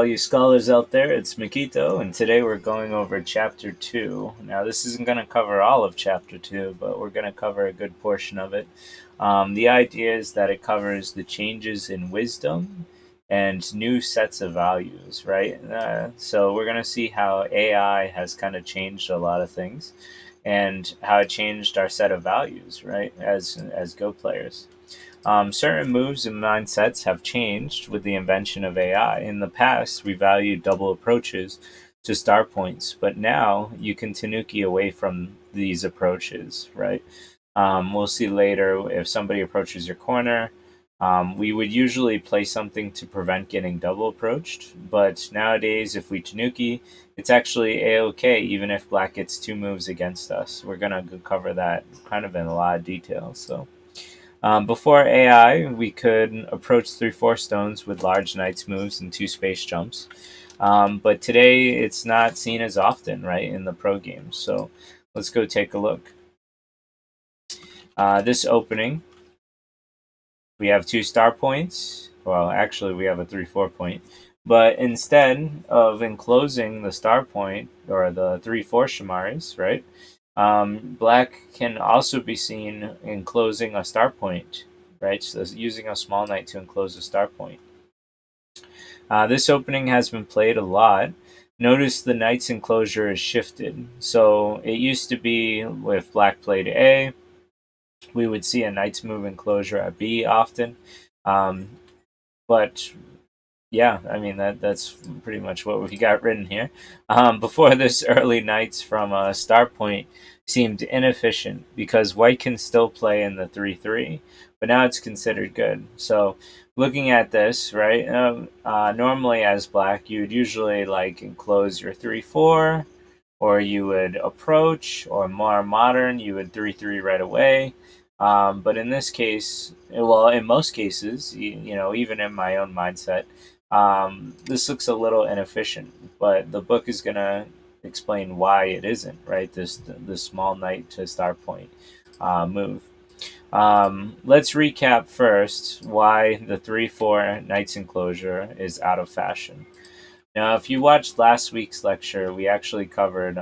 all you scholars out there, it's Mikito, and today we're going over Chapter 2. Now, this isn't going to cover all of Chapter 2, but we're going to cover a good portion of it. The idea is that it covers the changes in wisdom and new sets of values, right? So we're going to see how AI has kind of changed a lot of things and how it changed our set of values, right, as Go players. Certain moves and mindsets have changed with the invention of AI. In the past, we valued double approaches to star points, but now you can tanuki away from these approaches, right? We'll see later if somebody approaches your corner. We would usually play something to prevent getting double approached, but nowadays, if we tanuki, it's actually a-okay even if black gets two moves against us. We're going to cover that kind of in a lot of detail. Before AI, we could approach 3/4 stones with large knights moves and two space jumps. But today, it's not seen as often, right, in the pro games. So let's go take a look. This opening, we have two star points. Well, actually, we have a 3/4 point. But instead of enclosing the star point, or the 3/4 shamaris, right, black can also be seen enclosing a star point, right? So using a small knight to enclose a star point. This opening has been played a lot. Notice the knight's enclosure is shifted. So it used to be if black played A, we would see a knight's move enclosure at B often. But yeah, I mean that's pretty much what we got written here. Before this, early knights from a star point seemed inefficient because white can still play in the 3/3, but now it's considered good. So, looking at this, right? Normally as black, you would usually like enclose your 3/4, or you would approach, or more modern, you would 3/3 right away. But in this case, well, in most cases, even in my own mindset, this looks a little inefficient, but the book is going to explain why it isn't, right? This small knight to star point move. Let's recap first why the 3/4 knight's enclosure is out of fashion. Now, if you watched last week's lecture, we actually covered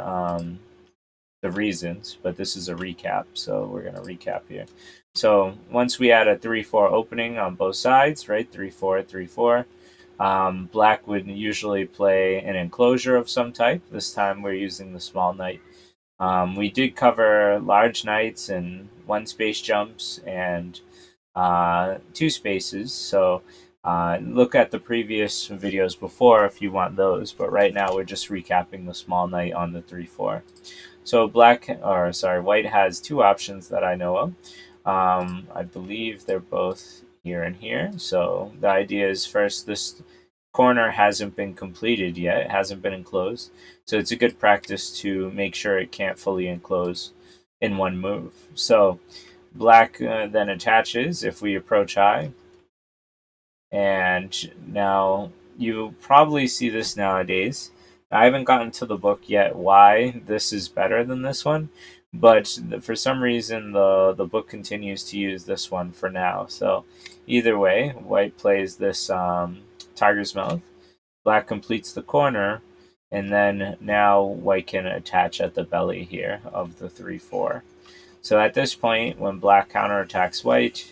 the reasons, but this is a recap, so we're going to recap here. So once we had a 3/4 opening on both sides, right? 3/4, 3/4. Black would usually play an enclosure of some type. This time we're using the small knight. We did cover large knights and one space jumps and two spaces. So look at the previous videos before if you want those. But right now we're just recapping the small knight on the 3/4. So white has two options that I know of. I believe they're both here and here. So the idea is first, this corner hasn't been completed yet. It hasn't been enclosed. So it's a good practice to make sure it can't fully enclose in one move. So black then attaches if we approach high. And now you probably see this nowadays. I haven't gotten to the book yet why this is better than this one, but for some reason the book continues to use this one for now. So either way, white plays this tiger's mouth, black completes the corner, and then now white can attach at the belly here of the 3/4. So at this point, when black counterattacks white,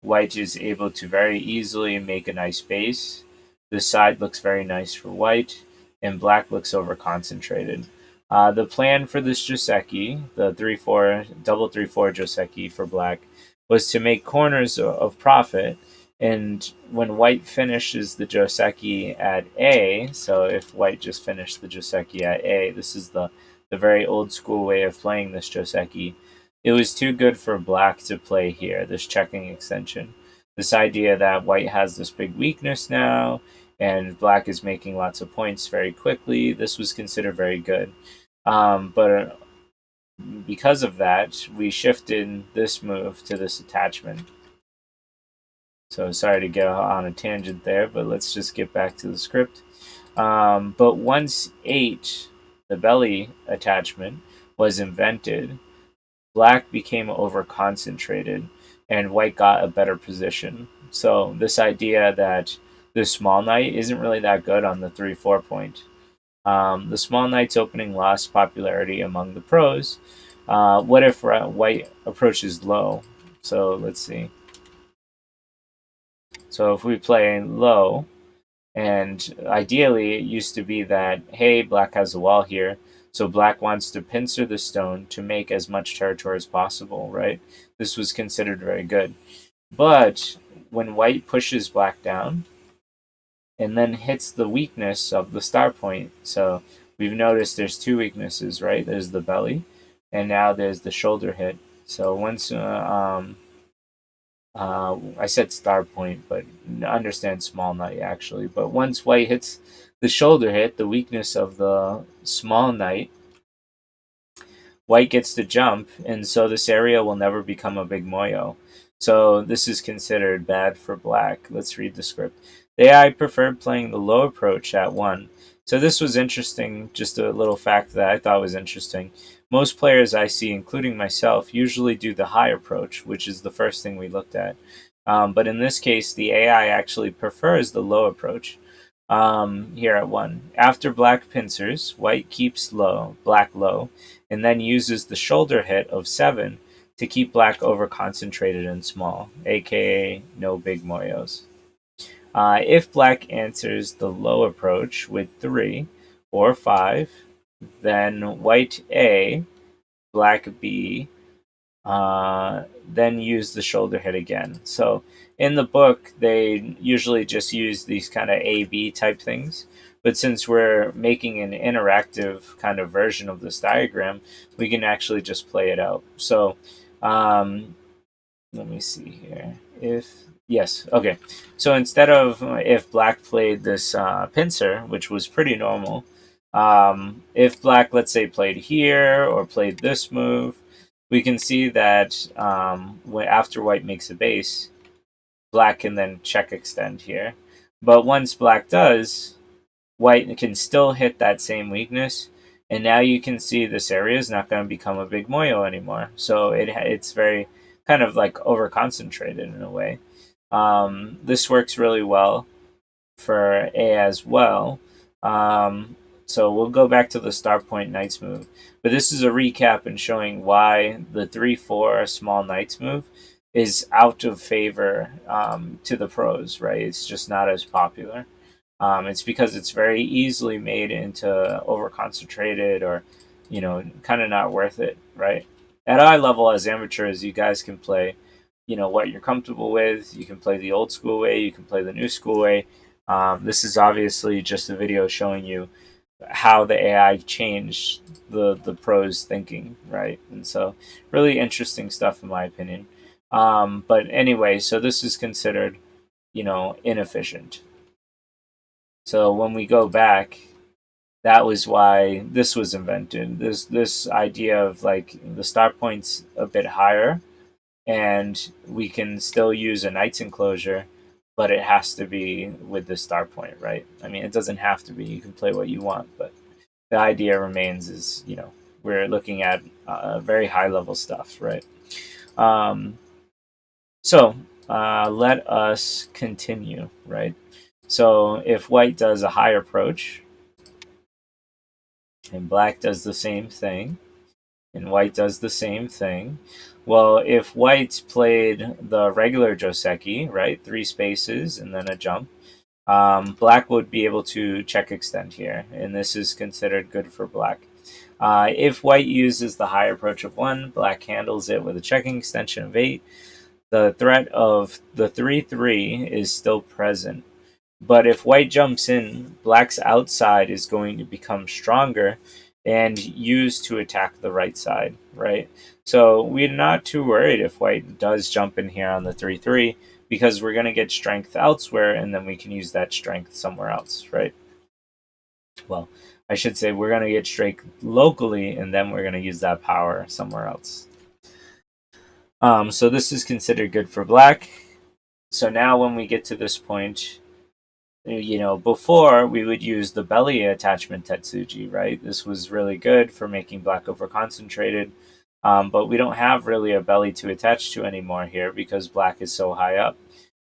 white is able to very easily make a nice base. This side looks very nice for white, and black looks over concentrated. The plan for this Joseki, the 3/4 double 3/4 Joseki for black, was to make corners of profit. And when white finishes the Joseki at A, so if white just finished the Joseki at A, this is the very old school way of playing this Joseki. It was too good for black to play here, this checking extension. This idea that white has this big weakness now, and black is making lots of points very quickly, this was considered very good. But because of that, we shifted this move to this attachment. So sorry to get on a tangent there, but let's just get back to the script. But once 8, the belly attachment, was invented, black became over-concentrated, and white got a better position. So this idea that this small knight isn't really that good on the 3-4 point. The small knight's opening lost popularity among the pros. What if white approaches low? So let's see. So if we play low, and ideally it used to be that, hey, black has a wall here, so black wants to pincer the stone to make as much territory as possible, right? This was considered very good. But when white pushes black down and then hits the weakness of the star point, so we've noticed there's two weaknesses, right? There's the belly, and now there's the shoulder hit. So once I said star point, but understand small knight actually. But once white hits the shoulder hit, the weakness of the small knight, white gets to jump, and so this area will never become a big moyo. So this is considered bad for black. Let's read the script. The AI preferred playing the low approach at 1. So this was interesting, just a little fact that I thought was interesting. Most players I see, including myself, usually do the high approach, which is the first thing we looked at. But in this case, the AI actually prefers the low approach. Here at 1. After black pincers, white keeps black low, and then uses the shoulder hit of 7 to keep black over concentrated and small, aka no big moyos. If black answers the low approach with 3 or 5, then white A, black B, then use the shoulder hit again. So in the book, they usually just use these kind of A-B type things. But since we're making an interactive kind of version of this diagram, we can actually just play it out. So let me see here. Yes, okay. So instead of if black played this pincer, which was pretty normal, if black, let's say, played here or played this move, we can see that after white makes a base, black can then check extend here. But once black does, white can still hit that same weakness, and now you can see this area is not going to become a big moyo anymore. So it's very kind of like over concentrated in a way. This works really well for A as well. So we'll go back to the star point knights move. But this is a recap and showing why the 3-4 small knights move is out of favor to the pros, right? It's just not as popular. It's because it's very easily made into over concentrated or, kind of not worth it, right? At eye level, as amateurs, you guys can play, what you're comfortable with. You can play the old school way, you can play the new school way. This is obviously just a video showing you how the AI changed the pros thinking, right? And so, really interesting stuff in my opinion. But anyway, so this is considered, inefficient. So when we go back, that was why this was invented. This idea of like the start point's a bit higher, and we can still use a knight's enclosure, but it has to be with the start point, right? I mean, it doesn't have to be. You can play what you want, but the idea remains is, we're looking at very high level stuff, right? Um, so let us continue, right? So if white does a high approach, and black does the same thing, and white does the same thing. Well, if white played the regular Joseki, right, 3 spaces and then a jump, black would be able to check extend here, and this is considered good for black. If white uses the high approach of 1, black handles it with a checking extension of 8. The threat of the 3-3 is still present. But if white jumps in, black's outside is going to become stronger and used to attack the right side, right? So we're not too worried if white does jump in here on the 3-3 because we're going to get strength elsewhere and then we can use that strength somewhere else, right? Well, I should say we're going to get strength locally and then we're going to use that power somewhere else. So this is considered good for black. So now when we get to this point, before we would use the belly attachment Tetsuji, right? This was really good for making black over concentrated, but we don't have really a belly to attach to anymore here because black is so high up.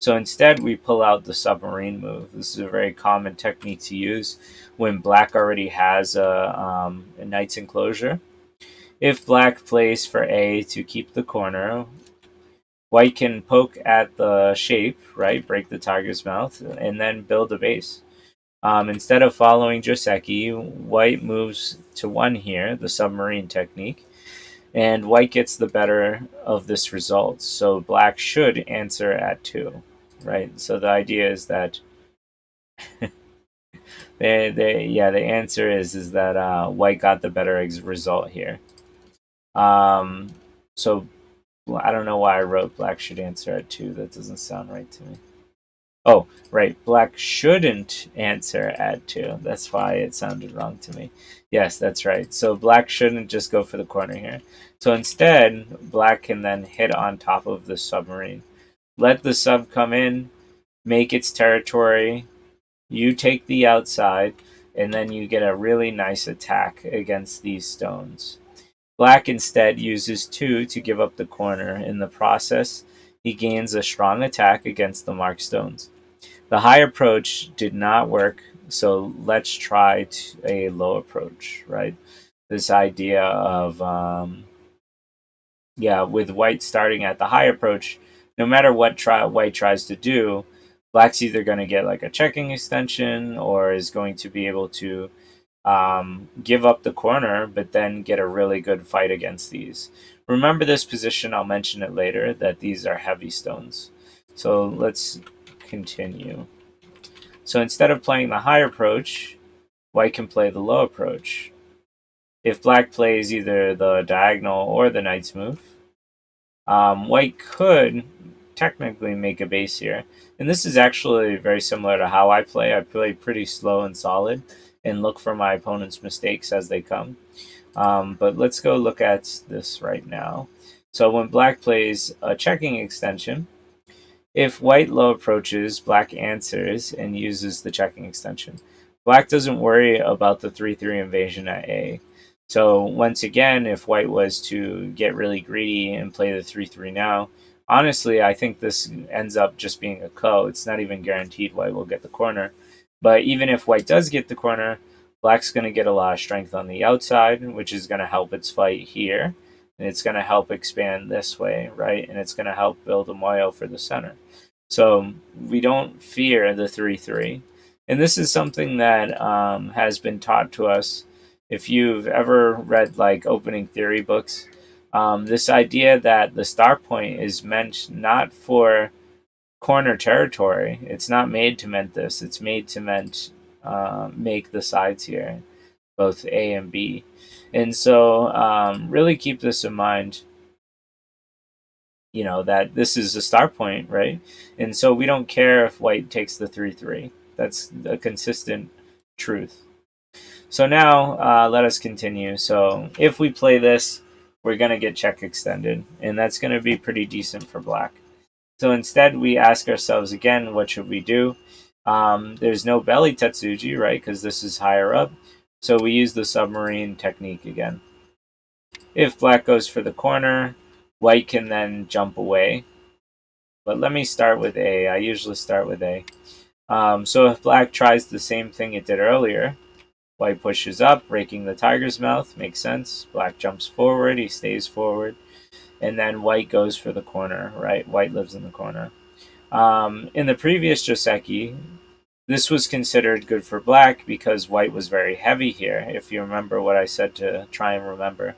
So instead, we pull out the submarine move. This is a very common technique to use when black already has a knight's enclosure. If black plays for A to keep the corner, white can poke at the shape, right, break the tiger's mouth, and then build a base. Instead of following Joseki, white moves to 1 here, the submarine technique, and white gets the better of this result. So black should answer at 2, right? So the idea is that the answer is that white got the better result here. So I don't know why I wrote black should answer at 2. That doesn't sound right to me. Oh, right. Black shouldn't answer at 2. That's why it sounded wrong to me. Yes, that's right. So black shouldn't just go for the corner here. So instead, black can then hit on top of the submarine. Let the sub come in, make its territory. You take the outside, and then you get a really nice attack against these stones. Black instead uses 2 to give up the corner. In the process, he gains a strong attack against the marked stones. The high approach did not work, so let's try a low approach, right? This idea of, with white starting at the high approach, no matter what white tries to do, black's either going to get like a checking extension or is going to be able to give up the corner, but then get a really good fight against these. Remember this position, I'll mention it later, that these are heavy stones. So let's continue. So instead of playing the high approach, white can play the low approach. If black plays either the diagonal or the knight's move, white could technically make a base here. And this is actually very similar to how I play. I play pretty slow and solid and look for my opponent's mistakes as they come. But let's go look at this right now. So when black plays a checking extension, if white low approaches, black answers and uses the checking extension. Black doesn't worry about the 3-3 invasion at A. So once again, if white was to get really greedy and play the 3-3 now, honestly, I think this ends up just being a ko. It's not even guaranteed white will get the corner. But even if white does get the corner, black's going to get a lot of strength on the outside, which is going to help its fight here. And it's going to help expand this way, right? And it's going to help build a moyo for the center. So we don't fear the 3-3. And this is something that has been taught to us. If you've ever read like opening theory books, this idea that the star point is meant not for corner territory. It's not made to meant this. It's made to meant make the sides here, both A and B. And so really keep this in mind, that this is a star point, right? And so we don't care if white takes the 3-3. That's a consistent truth. So now let us continue. So if we play this, we're going to get check extended, and that's going to be pretty decent for black. So instead, we ask ourselves again, what should we do? There's no belly tetsuji, right? Because this is higher up. So we use the submarine technique again. If black goes for the corner, white can then jump away. But let me start with A. I usually start with A. So if black tries the same thing it did earlier, white pushes up, breaking the tiger's mouth. Makes sense. Black jumps forward. He stays forward. And then white goes for the corner, right? White lives in the corner. In the previous Joseki, this was considered good for black because white was very heavy here, if you remember what I said to try and remember.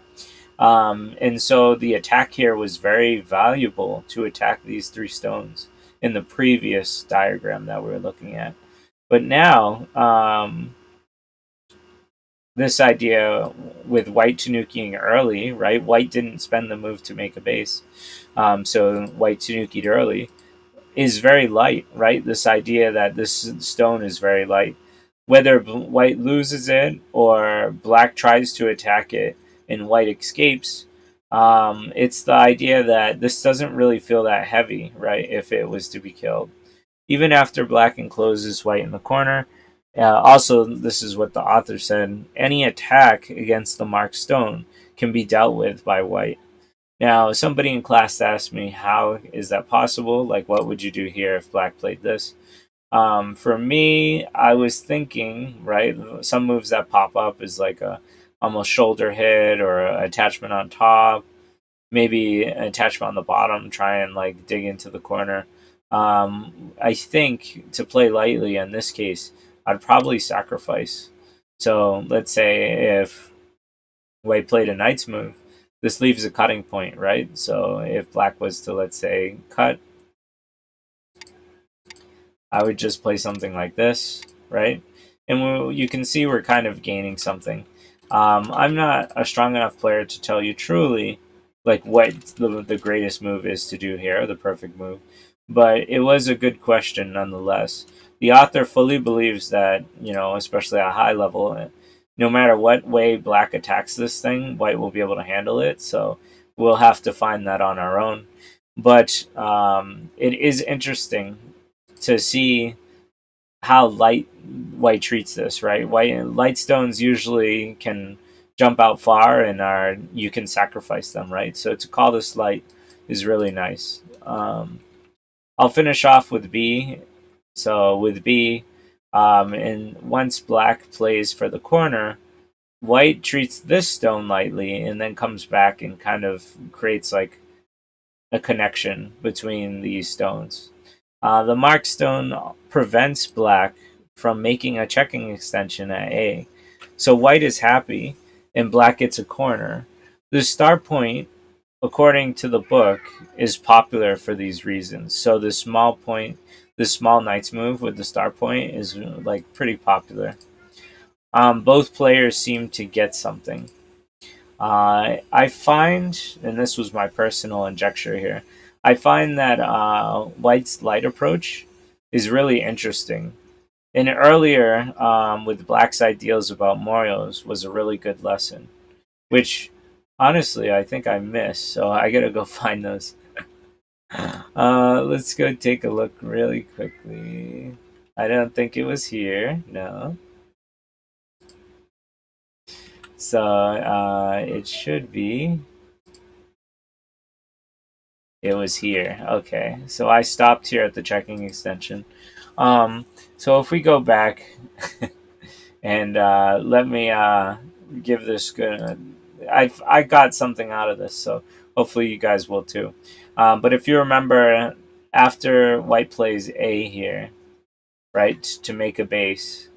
And so the attack here was very valuable to attack these 3 stones in the previous diagram that we were looking at. But now, this idea with white tanukiing early, right? White didn't spend the move to make a base. So white tanukied early is very light, right? This idea that this stone is very light. Whether white loses it or black tries to attack it and white escapes, it's the idea that this doesn't really feel that heavy, right? If it was to be killed. Even after black encloses white in the corner, also, this is what the author said, any attack against the marked stone can be dealt with by white. Now, somebody in class asked me, how is that possible? Like, what would you do here if black played this? For me, I was thinking, right, some moves that pop up is like a almost shoulder hit or a attachment on top, maybe an attachment on the bottom, try and like dig into the corner. I think to play lightly in this case, I'd probably sacrifice. So let's say if white played a knight's move, this leaves a cutting point, right? So if black was to, let's say, cut, I would just play something like this, right? And you can see we're kind of gaining something. I'm not a strong enough player to tell you truly like what the greatest move is to do here, the perfect move. But it was a good question nonetheless. The author fully believes that, especially at a high level, no matter what way black attacks this thing, white will be able to handle it. So we'll have to find that on our own. But it is interesting to see how light white treats this, right? Light stones usually can jump out far and are you can sacrifice them, right? So to call this light is really nice. I'll finish off with B. So with B, and once black plays for the corner, white treats this stone lightly and then comes back and kind of creates like a connection between these stones. The mark stone prevents black from making a checking extension at A. So white is happy and black gets a corner. The star point, according to the book, is popular for these reasons. So the small point, the small knight's move with the star point is like pretty popular. Both players seem to get something. I find, and this was my personal injecture here, I find that White's light approach is really interesting. And earlier, with Black's ideals about Morio's was a really good lesson, which honestly I think I missed. So I gotta go find those. Let's go take a look really quickly. I don't think it was here. No. So it should be. It was here. Okay. So I stopped here at the checking extension. Um, so if we go back and let me give this good. I got something out of this, so hopefully you guys will too. But if you remember, after white plays A here, right, to make a base,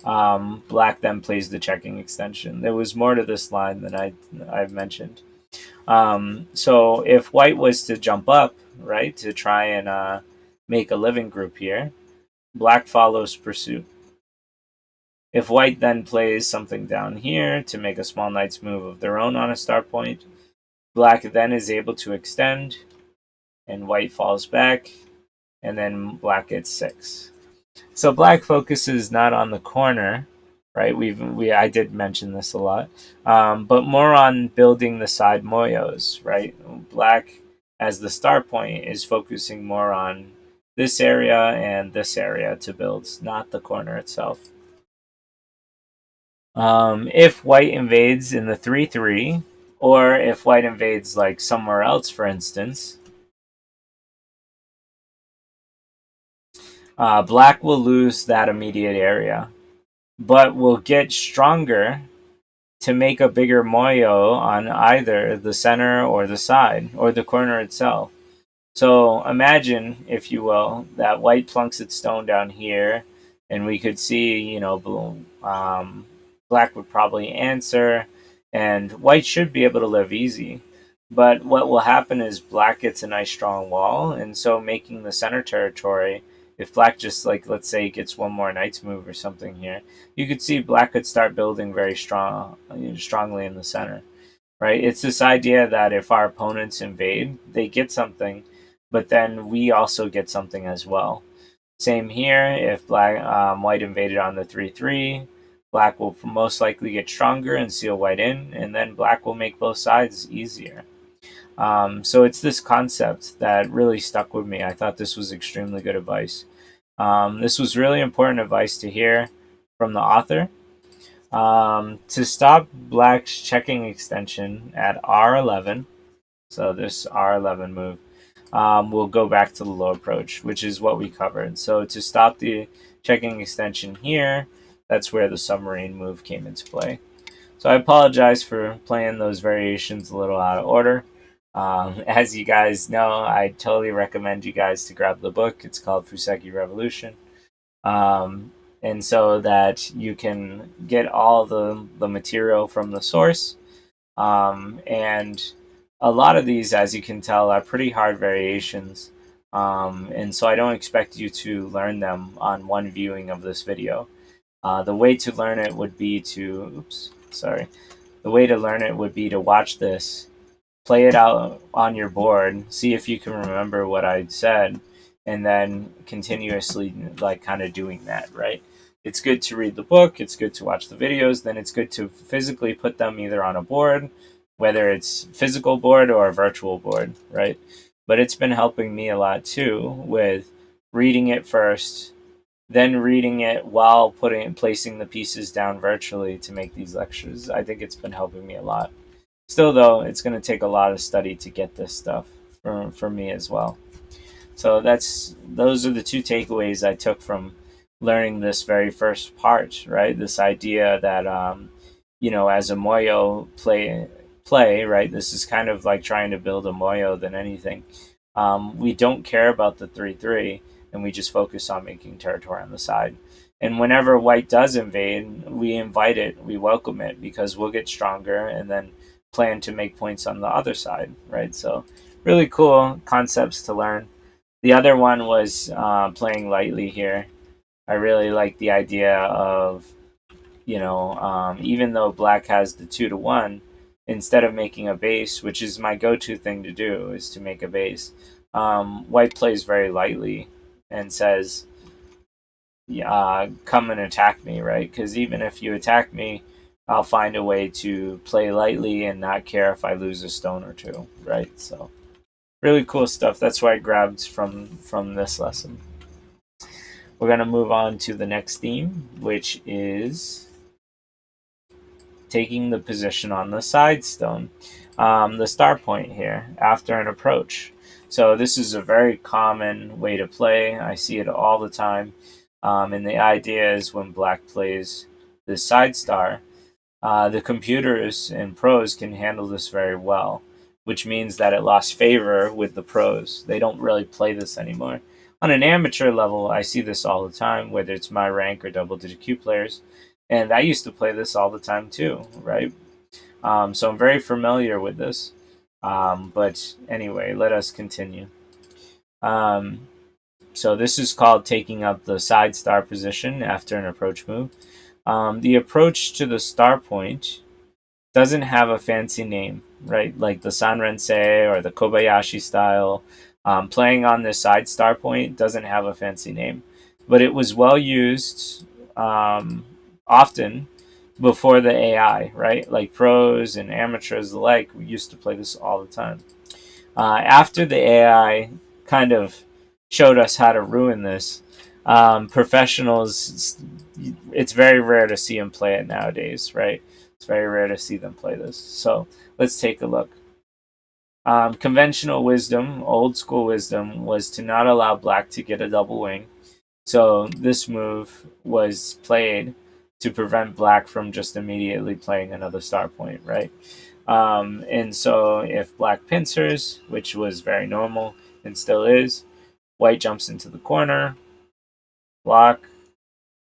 black then plays the checking extension. There was more to this line than I've mentioned. So if white was to jump up, right, to try and make a living group here, black follows pursuit. If white then plays something down here to make a small knight's move of their own on a star point, black then is able to extend, and white falls back, and then black gets 6. So black focuses not on the corner, right? I did mention this a lot, but more on building the side moyos, right? Black, as the star point, is focusing more on this area and this area to build, not the corner itself. If white invades in the 3-3, or if white invades like somewhere else, for instance, black will lose that immediate area, but will get stronger to make a bigger moyo on either the center or the side or the corner itself. So imagine, if you will, that white plunks its stone down here, and we could see, black would probably answer, and white should be able to live easy. But what will happen is black gets a nice strong wall, and so making the center territory, if black just, like, let's say gets one more knight's move or something here, you could see black could start building very strongly in the center, right? It's this idea that if our opponents invade, they get something, but then we also get something as well. Same here. If white invaded on the 3-3, black will most likely get stronger and seal white in, and then black will make both sides easier. So it's this concept that really stuck with me. I thought this was extremely good advice. This was really important advice to hear from the author. To stop black's checking extension at R11, So this R11 move will go back to the low approach, which is what we covered. So to stop the checking extension here, that's where the submarine move came into play. So I apologize for playing those variations a little out of order. As you guys know, I totally recommend you guys to grab the book. It's called Fuseki Revolution. Um, and so that you can get all the material from the source. And a lot of these, as you can tell, are pretty hard variations. And so I don't expect you to learn them on one viewing of this video. The way to learn it would be to, the way to learn it would be to watch this, play it out on your board, see if you can remember what I said, and then continuously like kind of doing that, right? It's good to read the book, it's good to watch the videos, then it's good to physically put them either on a board, whether it's physical board or a virtual board, right? But it's been helping me a lot too with reading it first, then reading it while placing the pieces down virtually to make these lectures. I think it's been helping me a lot. Still, though, it's going to take a lot of study to get this stuff for me as well. So those are the two takeaways I took from learning this very first part, right? This idea that as a moyo play, right? This is kind of like trying to build a moyo than anything. We don't care about the 3-3, and we just focus on making territory on the side. And whenever white does invade, we invite it, we welcome it, because we'll get stronger and then plan to make points on the other side, right? So really cool concepts to learn. The other one was playing lightly here. I really like the idea of, even though black has the 2-1, instead of making a base, which is my go-to thing to do, is to make a base, white plays very lightly and says, come and attack me, right? Because even if you attack me, I'll find a way to play lightly and not care if I lose a stone or two, right? So really cool stuff. That's what I grabbed from this lesson. We're going to move on to the next theme, which is taking the position on the side stone, the star point here after an approach. So this is a very common way to play. I see it all the time. And the idea is when black plays the side star, the computers and pros can handle this very well, which means that it lost favor with the pros. They don't really play this anymore. On an amateur level, I see this all the time, whether it's my rank or double-digit Q players, and I used to play this all the time too, right? So I'm very familiar with this. But anyway, let us continue. So this is called taking up the side star position after an approach move. The approach to the star point doesn't have a fancy name, right? Like the Sanrensei or the Kobayashi style. Playing on this side star point doesn't have a fancy name, but it was well used often before the AI, right? Like pros and amateurs alike, we used to play this all the time. After the AI kind of showed us how to ruin this, professionals, it's very rare to see them play it nowadays, right? It's very rare to see them play this. So let's take a look. Conventional wisdom, old school wisdom, was to not allow black to get a double wing. So this move was played to prevent black from just immediately playing another star point, right? And so if black pincers, which was very normal and still is, white jumps into the corner, block,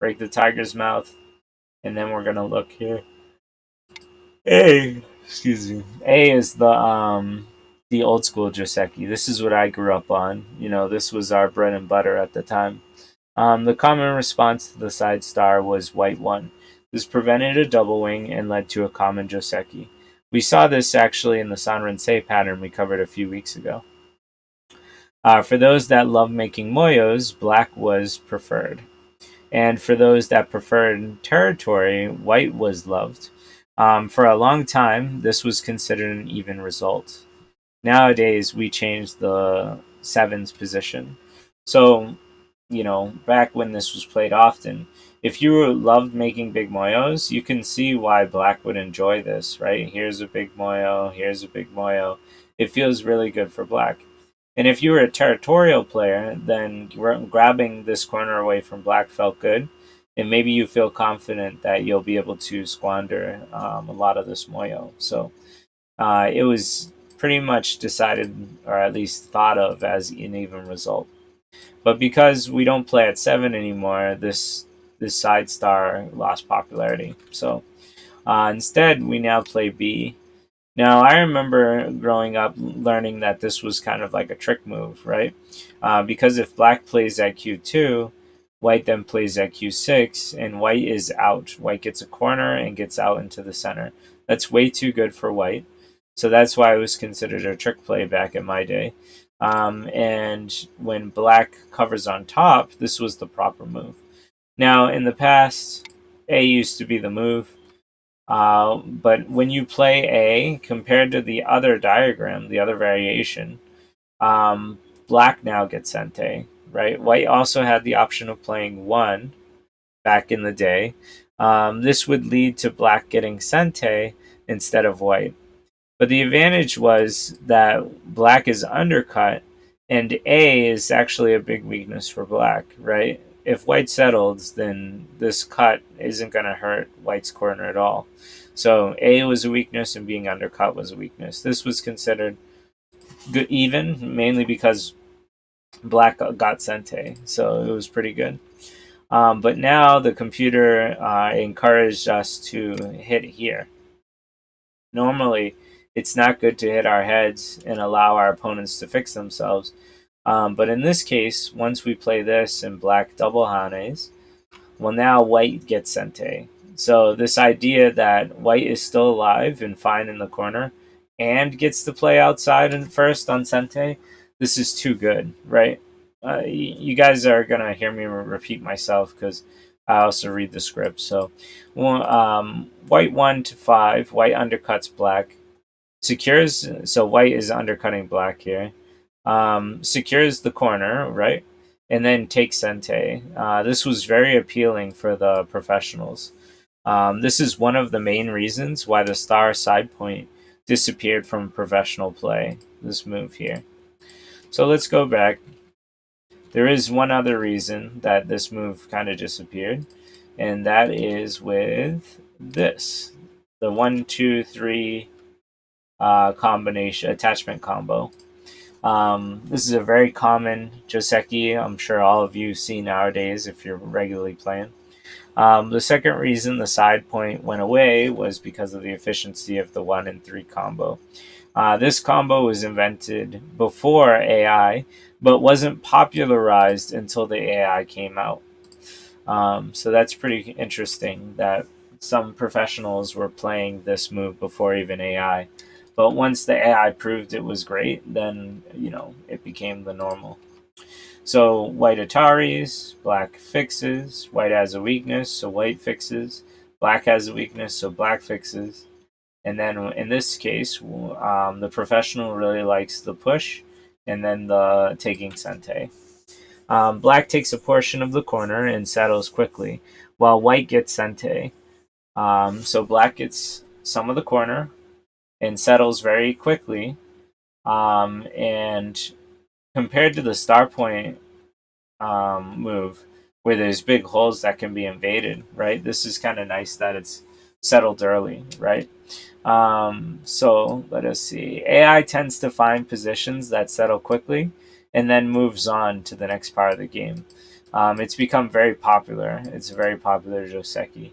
break the tiger's mouth, and then we're gonna look here. Excuse me. A is the old school Joseki. This is what I grew up on. This was our bread and butter at the time. The common response to the side star was white 1. This prevented a double wing and led to a common Joseki. We saw this actually in the Sanrensei pattern we covered a few weeks ago. For those that love making moyos, black was preferred. And for those that preferred territory, white was loved. For a long time, this was considered an even result. Nowadays, we changed the sevens position. So, back when this was played often, if you loved making big moyos, you can see why black would enjoy this, right? Here's a big moyo, here's a big moyo. it feels really good for black. And if you were a territorial player, then grabbing this corner away from black felt good. And maybe you feel confident that you'll be able to squander a lot of this moyo. So it was pretty much decided, or at least thought of, as an even result. But because we don't play at 7 anymore, this side star lost popularity. So instead, we now play B. Now, I remember growing up learning that this was kind of like a trick move, right? Because if black plays at Q2, white then plays at Q6, and white is out. White gets a corner and gets out into the center. That's way too good for white. So that's why it was considered a trick play back in my day. And when black covers on top, this was the proper move. Now, in the past, A used to be the move. But when you play A, compared to the other diagram, the other variation, black now gets sent A, right? White also had the option of playing 1 back in the day. This would lead to black getting sent A instead of white. But the advantage was that black is undercut, and A is actually a big weakness for black, right? If white settled, then this cut isn't going to hurt white's corner at all. So A was a weakness, and being undercut was a weakness. This was considered good, even, mainly because black got sent A, so it was pretty good. But now the computer encouraged us to hit here. Normally, it's not good to hit our heads and allow our opponents to fix themselves. But in this case, once we play this and black double hanes, well, now white gets sente. So this idea that white is still alive and fine in the corner and gets to play outside and first on sente, this is too good, right? You guys are gonna hear me repeat myself because I also read the script. So, white 1 to 5, white undercuts black, secures. So white is undercutting black here. Secures the corner, right? And then takes sente. This was very appealing for the professionals. This is one of the main reasons why the star side point disappeared from professional play, this move here. So let's go back. There is one other reason that this move kind of disappeared, and that is with this, the 1, 2, 3 combination attachment combo. This is a very common joseki. I'm sure all of you see nowadays if you're regularly playing. The second reason the side point went away was because of the efficiency of the 1 and 3 combo. This combo was invented before AI, but wasn't popularized until the AI came out. So that's pretty interesting that some professionals were playing this move before even AI. But once the AI proved it was great, then it became the normal. So white Ataris, black fixes, white has a weakness, so white fixes, black has a weakness, so black fixes. And then in this case, the professional really likes the push and then the taking sente. Black takes a portion of the corner and settles quickly, while white gets sente. So black gets some of the corner and settles very quickly. And compared to the star point move, where there's big holes that can be invaded, right? This is kind of nice that it's settled early, right? So let us see. AI tends to find positions that settle quickly and then moves on to the next part of the game. It's become very popular. It's a very popular joseki.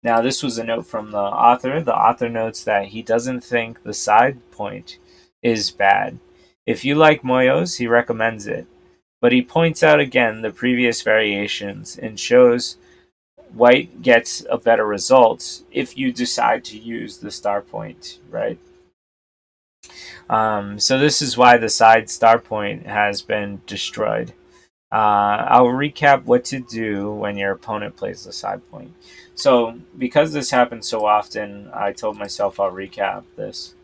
Now, this was a note from the author. The author notes that he doesn't think the side point is bad. If you like moyos, he recommends it. But he points out again the previous variations and shows white gets a better result if you decide to use the star point, right? So this is why the side star point has been destroyed. I'll recap what to do when your opponent plays the side point. So because this happens so often, I told myself I'll recap this,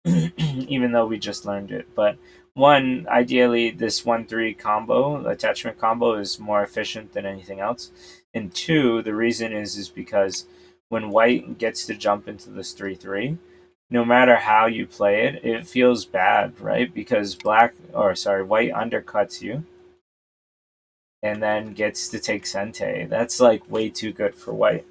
even though we just learned it. But one, ideally, this 1-3 combo, attachment combo, is more efficient than anything else. And two, the reason is because when white gets to jump into this 3-3, no matter how you play it, it feels bad, right? Because white undercuts you and then gets to take Sente. That's like way too good for white.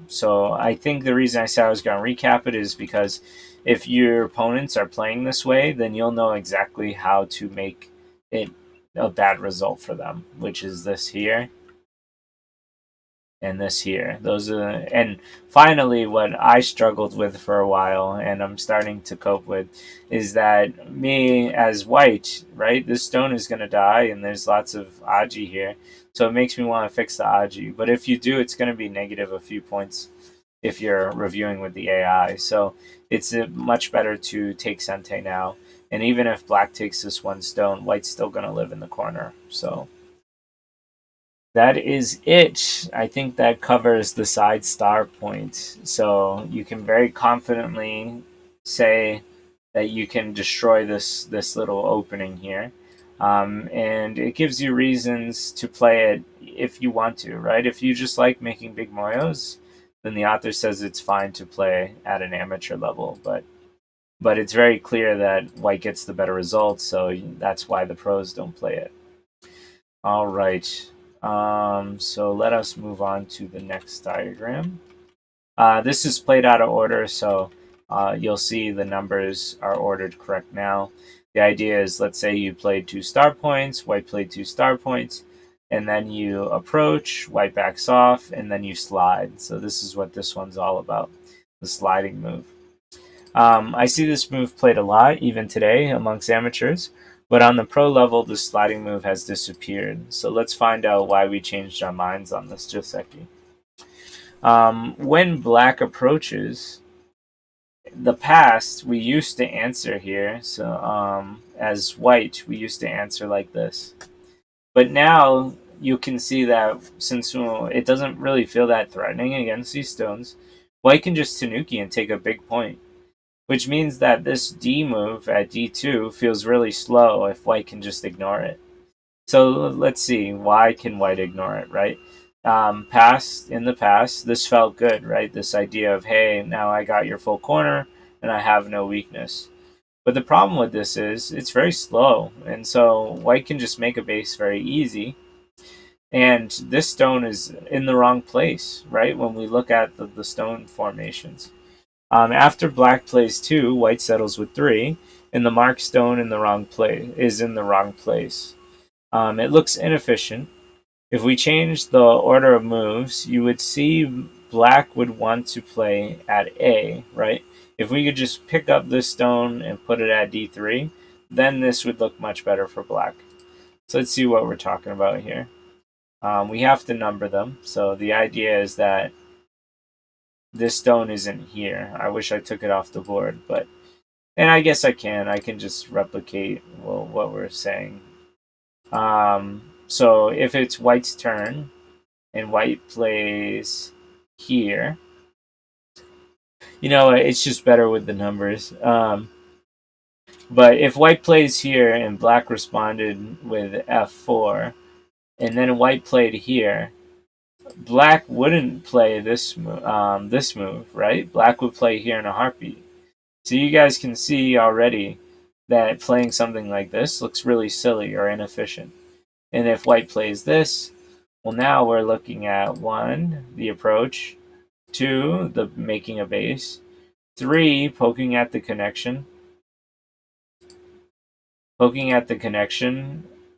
So I think the reason I said I was going to recap it is because if your opponents are playing this way, then you'll know exactly how to make it a bad result for them, which is this here and this here. Those are, and finally, what I struggled with for a while, and I'm starting to cope with, is that me as white, right? This stone is going to die, and there's lots of Aji here, so it makes me want to fix the Aji. But if you do, it's going to be negative a few points if you're reviewing with the AI. So it's much better to take Sente now. And even if black takes this one stone, white's still going to live in the corner. So that is it. I think that covers the side star point. So you can very confidently say that you can destroy this little opening here. And it gives you reasons to play it if you want to, right? If you just like making big moyos, then the author says it's fine to play at an amateur level. But it's very clear that white gets the better results, so that's why the pros don't play it. All right. So let us move on to the next diagram. This is played out of order, so you'll see the numbers are ordered correct now. The idea is, let's say you played 2 star points, white played 2 star points, and then you approach, white backs off, and then you slide. So this is what this one's all about, the sliding move. I see this move played a lot, even today, amongst amateurs, but on the pro level, the sliding move has disappeared. So let's find out why we changed our minds on this Joseki. When black approaches, the past, we used to answer here. So as white, we used to answer like this. But now you can see that since it doesn't really feel that threatening against these stones, white can just Tanuki and take a big point, which means that this D move at D2 feels really slow if white can just ignore it. So let's see, why can white ignore it, right? In the past, this felt good, right? This idea of, hey, now I got your full corner and I have no weakness. But the problem with this is it's very slow, and so white can just make a base very easy. And this stone is in the wrong place, right? When we look at the stone formations. After black plays 2, white settles with 3, and the mark stone in the wrong place is in the wrong place. It looks inefficient. If we change the order of moves, you would see black would want to play at A, right? If we could just pick up this stone and put it at D3, then this would look much better for black. So let's see what we're talking about here. We have to number them. So the idea is that this stone isn't here. I wish I took it off the board, and I guess I can. I can just replicate what we're saying. So if it's white's turn and white plays here, it's just better with the numbers. But if white plays here and black responded with F4, and then white played here, black wouldn't play this move, right? Black would play here in a heartbeat. So you guys can see already that playing something like this looks really silly or inefficient. And if white plays this, well, now we're looking at 1, the approach, 2, the making a base, 3, poking at the connection,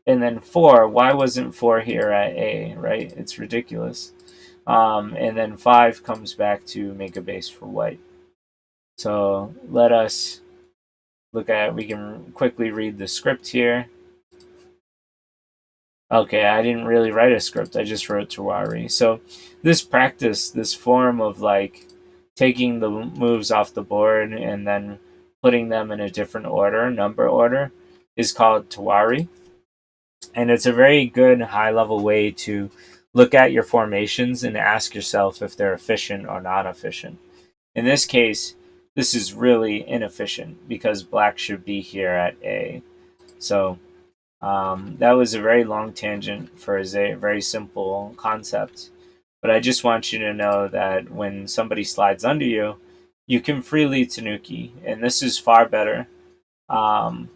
and then 4, why wasn't 4 here at A, right? It's ridiculous. And then 5 comes back to make a base for white. So let us we can quickly read the script here. Okay, I didn't really write a script, I just wrote Tawari. So this practice, this form of like taking the moves off the board and then putting them in a different order, number order, is called Tawari. And it's a very good high level way to look at your formations and ask yourself if they're efficient or not efficient. In this case, this is really inefficient because black should be here at A. So that was a very long tangent for a very simple concept. But I just want you to know that when somebody slides under you, you can freely tanuki, and this is far better, um,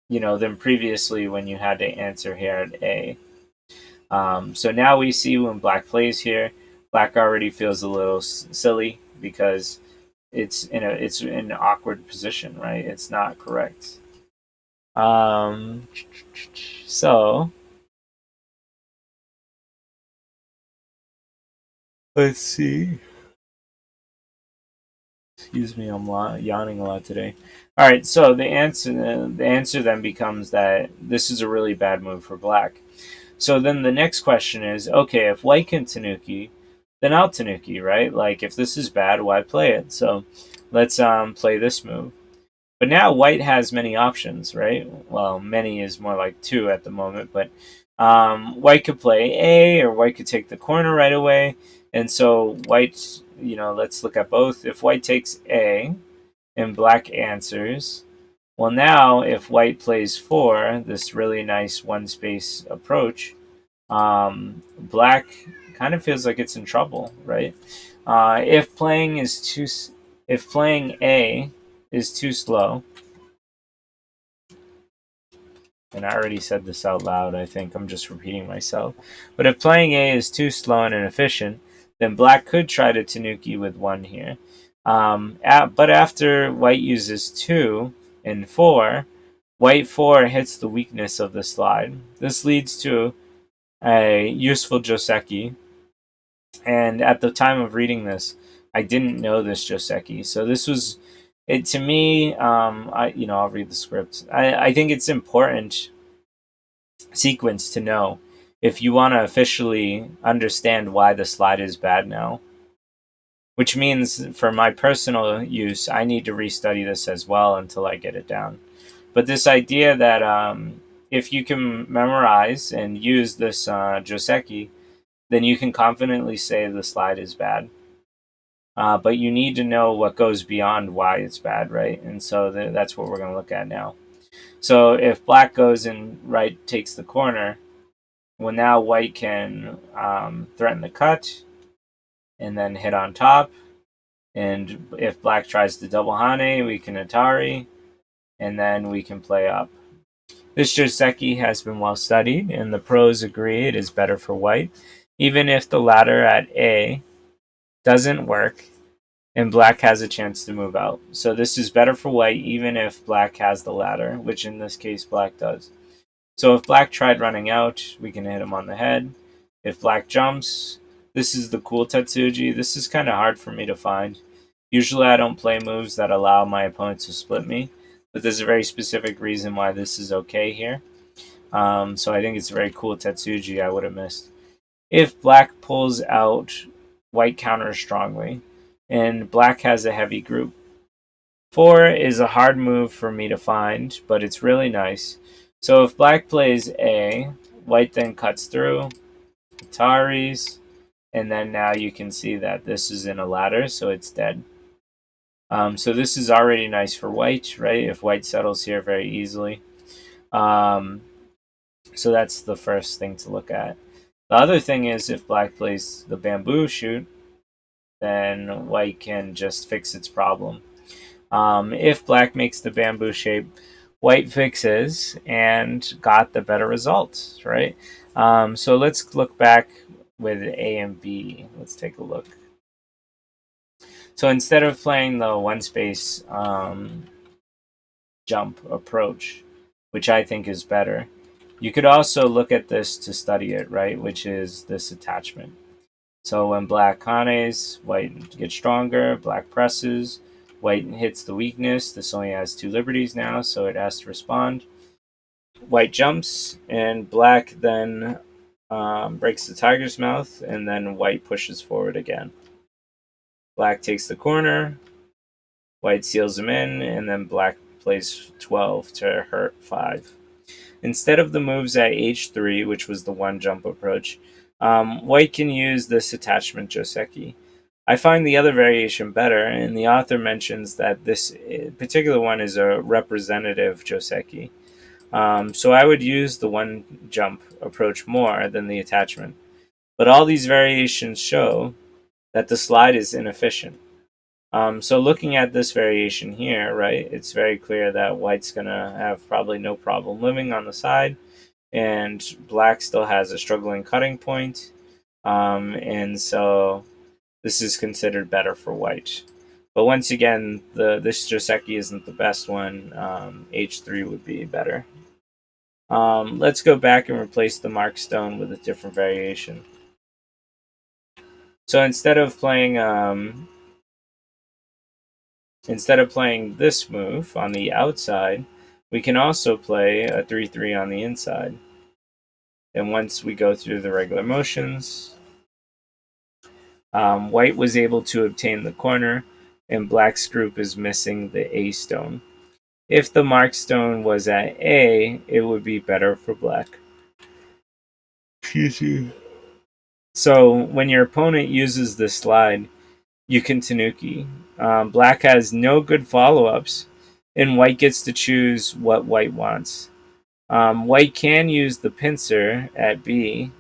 than previously when you had to answer here at A. So now we see when black plays here, black already feels a little silly because it's in an awkward position, right? It's not correct. So let's see. Excuse me, I'm yawning a lot today. All right, so the answer then becomes that this is a really bad move for black. So then the next question is, okay, if white can tanuki, then I'll tanuki, right? Like if this is bad, why play it? So let's play this move. But now white has many options, right? Well, many is more like two at the moment, but white could play A, or white could take the corner right away. And so white, let's look at both. If white takes A and black answers, well, now if white plays 4, this really nice one space approach, black kind of feels like it's in trouble, right? If playing A is too slow, and I already said this out loud, I think I'm just repeating myself. But if playing A is too slow and inefficient, then black could try to tanuki with 1 here. But after white uses 2 and 4, white 4 hits the weakness of the slide. This leads to a useful joseki, and at the time of reading this, I didn't know this joseki. So this was it to me. I'll read the script. I think it's important sequence to know if you want to officially understand why the slide is bad now. Which means for my personal use, I need to restudy this as well until I get it down. But this idea that if you can memorize and use this joseki, then you can confidently say the slide is bad. But you need to know what goes beyond why it's bad, right? And so that's what we're going to look at now. So if black goes and right takes the corner, well, now white can threaten the cut and then hit on top. And if black tries to double hane, we can Atari, and then we can play up. This joseki has been well studied, and the pros agree it is better for white, even if the ladder at A doesn't work and black has a chance to move out. So this is better for white even if black has the ladder, which in this case black does. So if black tried running out, we can hit him on the head. If black jumps, this is the cool Tetsuji. This is kind of hard for me to find. Usually I don't play moves that allow my opponent to split me, but there's a very specific reason why this is okay here. So I think it's a very cool Tetsuji I would have missed. If black pulls out, white counters strongly, and black has a heavy group. 4 is a hard move for me to find, but it's really nice. So if black plays A, white then cuts through, Ataris, and then now you can see that this is in a ladder, so it's dead. So this is already nice for white, right? If white settles here very easily. So that's the first thing to look at. The other thing is if black plays the bamboo shoot, then white can just fix its problem. If black makes the bamboo shape, white fixes and got the better results, right? So let's look back with A and B. Let's take a look. So instead of playing the one space jump approach, which I think is better, you could also look at this to study it, right? Which is this attachment. So when black hanes, white gets stronger, black presses, white hits the weakness. This only has 2 liberties now, so it has to respond. White jumps, and black then breaks the tiger's mouth, and then white pushes forward again. Black takes the corner, white seals him in, and then black plays 12 to hurt 5. Instead of the moves at h3, which was the one jump approach, white can use this attachment joseki. I find the other variation better, and the author mentions that this particular one is a representative joseki. So I would use the one jump approach more than the attachment. But all these variations show that the slide is inefficient. So looking at this variation here, right, it's very clear that white's going to have probably no problem living on the side, and black still has a struggling cutting point. And so this is considered better for white. But once again, this Joseki isn't the best one. H3 would be better. Let's go back and replace the mark stone with a different variation. So instead of playing this move on the outside, we can also play a 3-3 on the inside. And once we go through the regular motions, white was able to obtain the corner, and black's group is missing the A stone. If the mark stone was at A, it would be better for black. Excuse me. So when your opponent uses the slide, you can tanuki. Black has no good follow-ups, and white gets to choose what white wants. White can use the pincer at B,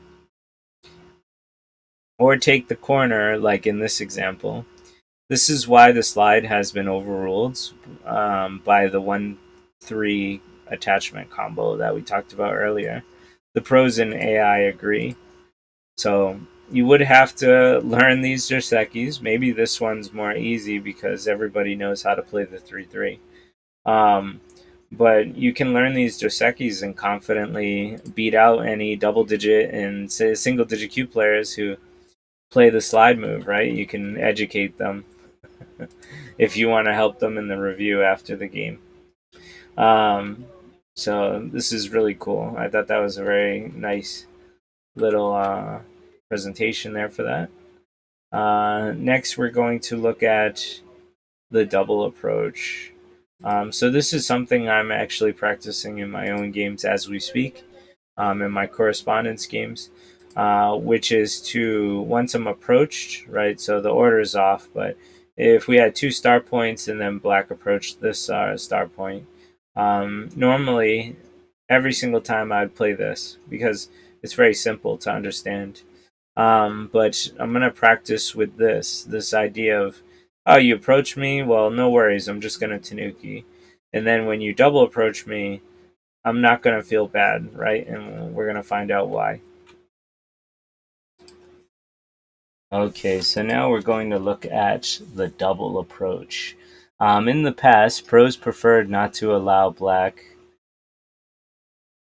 or take the corner, like in this example. This is why the slide has been overruled by the 1-3 attachment combo that we talked about earlier. The pros and AI agree. So you would have to learn these Josekis. Maybe this one's more easy because everybody knows how to play the 3-3. But you can learn these Josekis and confidently beat out any double-digit and single-digit Q players who play the slide move, right? You can educate them if you want to help them in the review after the game. So this is really cool. I thought that was a very nice little presentation there for that. Next, we're going to look at the double approach. So this is something I'm actually practicing in my own games as we speak, in my correspondence games, which is to, once I'm approached, right, so the order is off, but if we had 2 star points and then black approached this star point, normally every single time I'd play this because it's very simple to understand. But I'm going to practice with this idea of, oh, you approach me? Well, no worries. I'm just going to tanuki. And then when you double approach me, I'm not going to feel bad, right? And we're going to find out why. Okay, so now we're going to look at the double approach. In the past, pros preferred not to allow black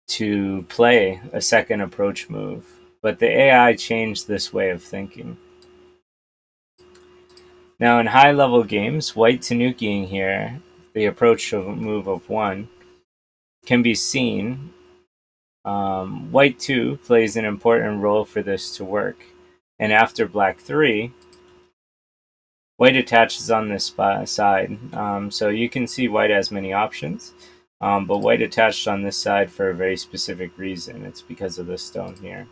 to play a second approach move, but the AI changed this way of thinking. Now, in high-level games, white tanukiing here, the approach of a move of 1, can be seen. White 2 plays an important role for this to work. And after black 3, white attaches on this side. So you can see white has many options, but white attached on this side for a very specific reason. It's because of this stone here.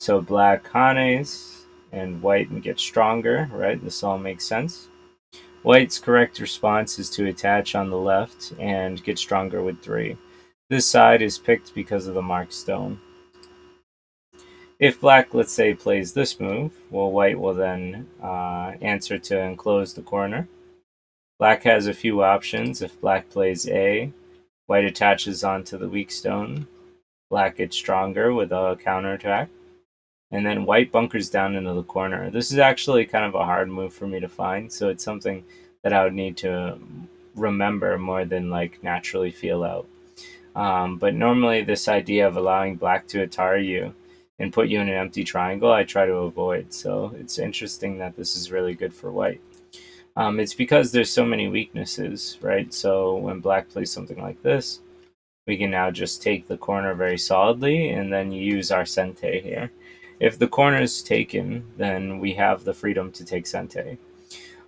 So black hanes, and white gets stronger, right? This all makes sense. White's correct response is to attach on the left and get stronger with 3. This side is picked because of the mark stone. If black, let's say, plays this move, well, white will then answer to enclose the corner. Black has a few options. If black plays A, white attaches onto the weak stone. Black gets stronger with a counterattack. And then white bunkers down into the corner. This is actually kind of a hard move for me to find, so it's something that I would need to remember more than like naturally feel out. But normally this idea of allowing black to Atari you and put you in an empty triangle, I try to avoid. So it's interesting that this is really good for white. It's because there's so many weaknesses, right? So when black plays something like this, we can now just take the corner very solidly and then use our sente here. If the corner is taken, then we have the freedom to take sente.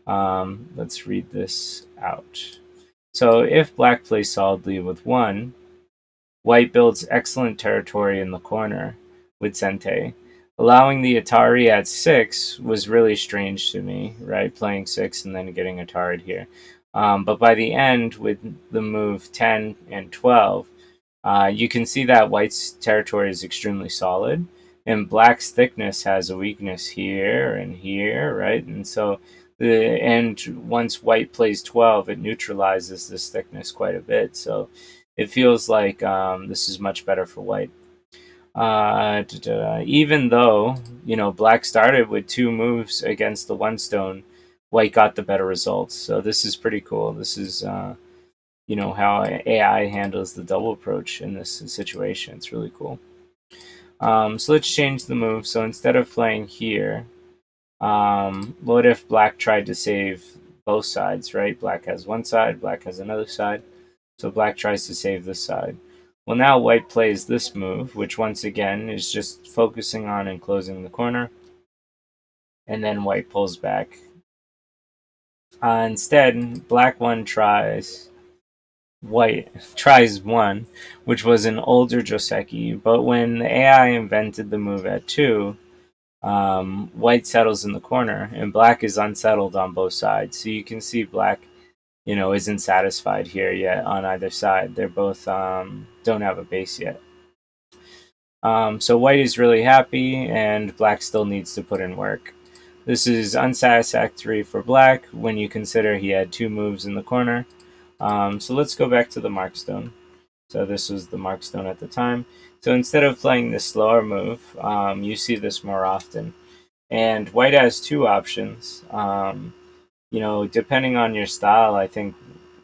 Let's read this out. So if black plays solidly with 1, white builds excellent territory in the corner with sente. Allowing the Atari at 6 was really strange to me, right? Playing 6 and then getting Atari'd here. But by the end, with the move 10 and 12, you can see that white's territory is extremely solid, and black's thickness has a weakness here and here, right? And so And once white plays 12, it neutralizes this thickness quite a bit. So it feels like this is much better for white. Even though, black started with 2 moves against the 1 stone, white got the better results. So this is pretty cool. This is, how AI handles the double approach in this situation. It's really cool. So let's change the move. So instead of playing here, what if black tried to save both sides, right? Black has one side, black has another side. So black tries to save this side. Well, now white plays this move, which once again is just focusing on enclosing the corner. And then white pulls back. Instead, black one tries white tries one, which was an older Joseki. But when the AI invented the move at 2, white settles in the corner, and black is unsettled on both sides. So you can see black, isn't satisfied here yet on either side. They're both don't have a base yet. So white is really happy, and black still needs to put in work. This is unsatisfactory for black when you consider he had 2 moves in the corner. So let's go back to the markstone. So this was the markstone at the time. So instead of playing this slower move, you see this more often. And white has 2 options. Depending on your style, I think,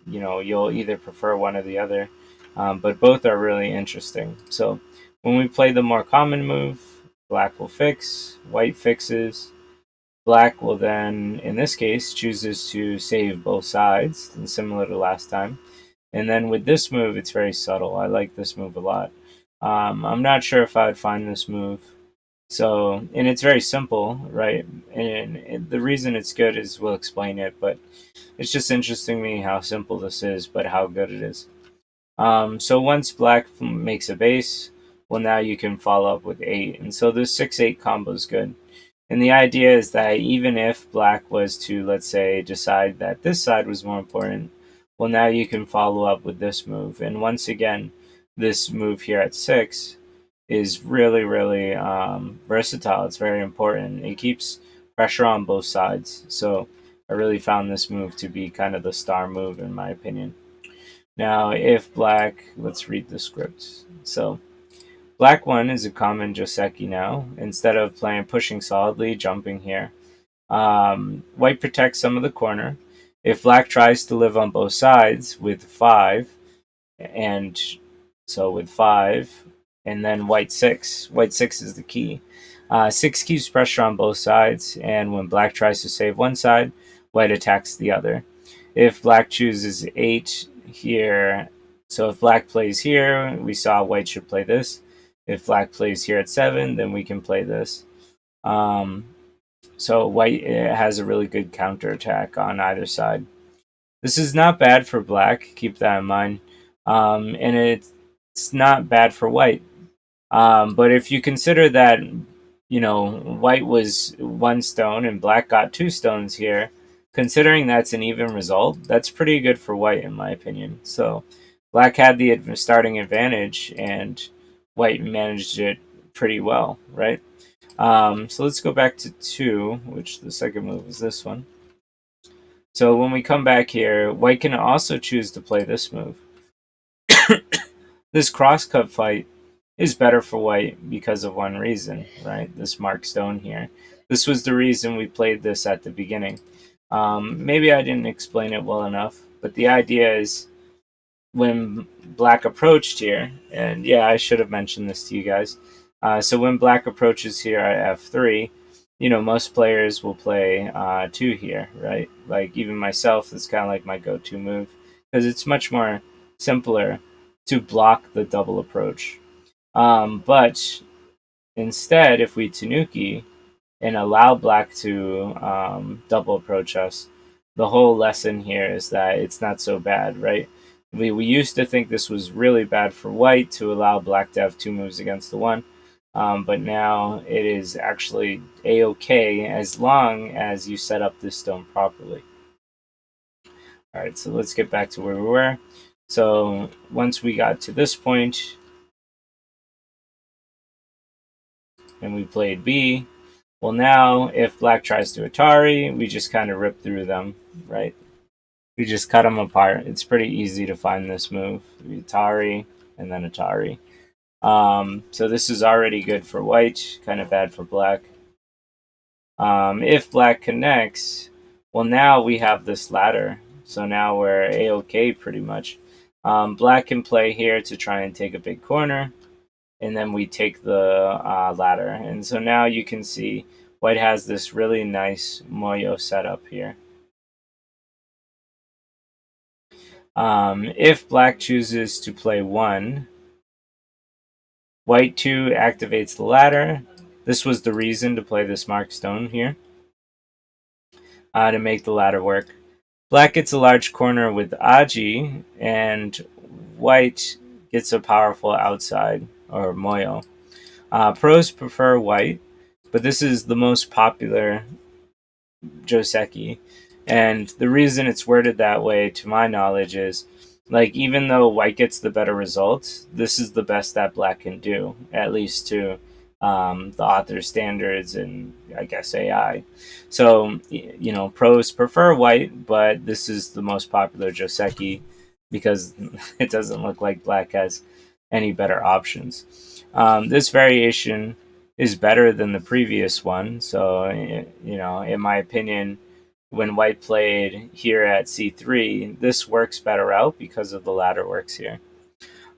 you'll either prefer one or the other. But both are really interesting. So when we play the more common move, black will fix, white fixes. Black will then, in this case, chooses to save both sides, similar to last time. And then with this move, it's very subtle. I like this move a lot. I'm not sure if I would find this move. So, and it's very simple, right? And the reason it's good is we'll explain it, but it's just interesting to me how simple this is, but how good it is. So once black makes a base, well, now you can follow up with 8. And so this 6-8 combo is good. And the idea is that even if black was to, let's say, decide that this side was more important, well, now you can follow up with this move. And once again, this move here at 6 is really, really versatile. It's very important. It keeps pressure on both sides. So I really found this move to be kind of the star move, in my opinion. Now, if black, let's read the script. So black 1 is a common Joseki now. Instead of pushing solidly, jumping here. White protects some of the corner. If black tries to live on both sides with 5, and so with 5, and then white 6. White 6 is the key. 6 keeps pressure on both sides, and when black tries to save one side, white attacks the other. If black chooses 8 here, so if black plays here, we saw white should play this. If black plays here at 7, then we can play this. So white has a really good counterattack on either side. This is not bad for black, keep that in mind. And it's not bad for white. But if you consider that, white was 1 stone and black got 2 stones here, considering that's an even result, that's pretty good for white, in my opinion. So black had the starting advantage, and white managed it pretty well, right? So let's go back to 2, which the second move is this one. So when we come back here, white can also choose to play this move. This cross-cut fight is better for white because of one reason, right? This mark stone here. This was the reason we played this at the beginning. Maybe I didn't explain it well enough, but the idea is when black approached here, and yeah, I should have mentioned this to you guys. So when black approaches here at f3, most players will play 2 here, right? Like even myself, it's kind of like my go-to move because it's much more simpler to block the double approach. But instead, if we Tanuki and allow black to double approach us, the whole lesson here is that it's not so bad, right? We used to think this was really bad for white to allow black to have 2 moves against the 1. But now it is actually a-okay as long as you set up this stone properly. All right, so let's get back to where we were. So once we got to this point and we played B, Well, now if black tries to Atari, we just kind of rip through them, right? We just cut them apart. It's pretty easy to find this move. Atari and then Atari. So this is already good for white, kind of bad for black. If black connects, well, now we have this ladder. So now we're A-OK pretty much. Black can play here to try and take a big corner, and then we take the ladder. And so now you can see white has this really nice moyo setup here. If black chooses to play 1, white 2 activates the ladder. This was the reason to play this mark stone here, to make the ladder work. Black gets a large corner with Aji, and white gets a powerful outside, or moyo. Pros prefer white, but this is the most popular Joseki. And the reason it's worded that way, to my knowledge, is like even though white gets the better results, this is the best that black can do, at least to the author's standards and I guess AI. So, you know, pros prefer white, but this is the most popular Joseki because it doesn't look like black has any better options. This variation is better than the previous one. So, you know, in my opinion, when white played here at c3, this works better out because of the ladder works here.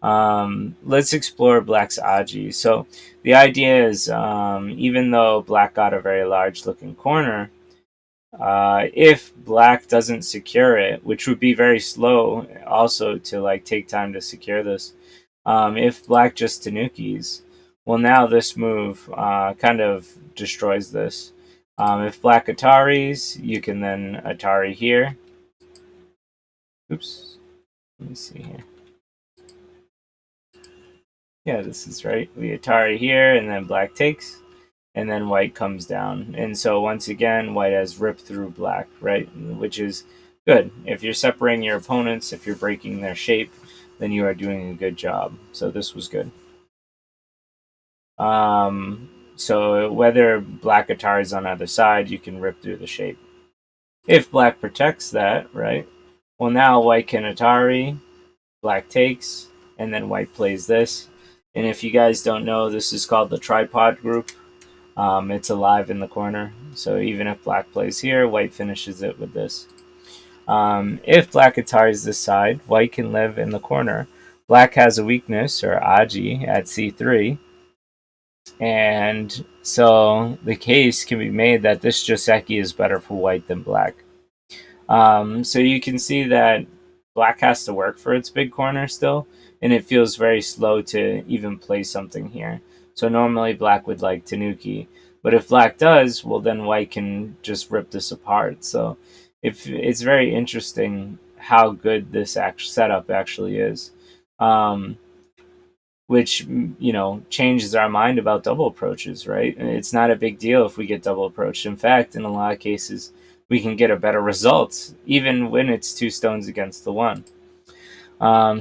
Let's explore black's Aji. So the idea is, even though black got a very large looking corner, if black doesn't secure it, which would be very slow also to like take time to secure this, if black just tanukis, well, now this move kind of destroys this. If black Ataris, you can then Atari here. Oops. Let me see here. Yeah, this is right. We Atari here, and then black takes, and then white comes down. And so once again, white has ripped through black, right? Which is good. If you're separating your opponents, if you're breaking their shape, then you are doing a good job. So this was good. So whether black Atari is on either side, you can rip through the shape. If black protects that, right? Well, now white can Atari, black takes, and then white plays this. And if you guys don't know, this is called the tripod group. It's alive in the corner. So even if black plays here, white finishes it with this. If black Ataris this side, white can live in the corner. Black has a weakness, or Aji, at c3. And so the case can be made that this Joseki is better for white than black. So you can see that black has to work for its big corner still, and it feels very slow to even play something here. So normally black would like Tanuki, but if black does, well then white can just rip this apart. So if it's very interesting how good this setup actually is. Which, you know, changes our mind about double approaches, right? It's not a big deal if we get double approached. In fact, in a lot of cases, we can get a better result even when it's 2 stones against the 1.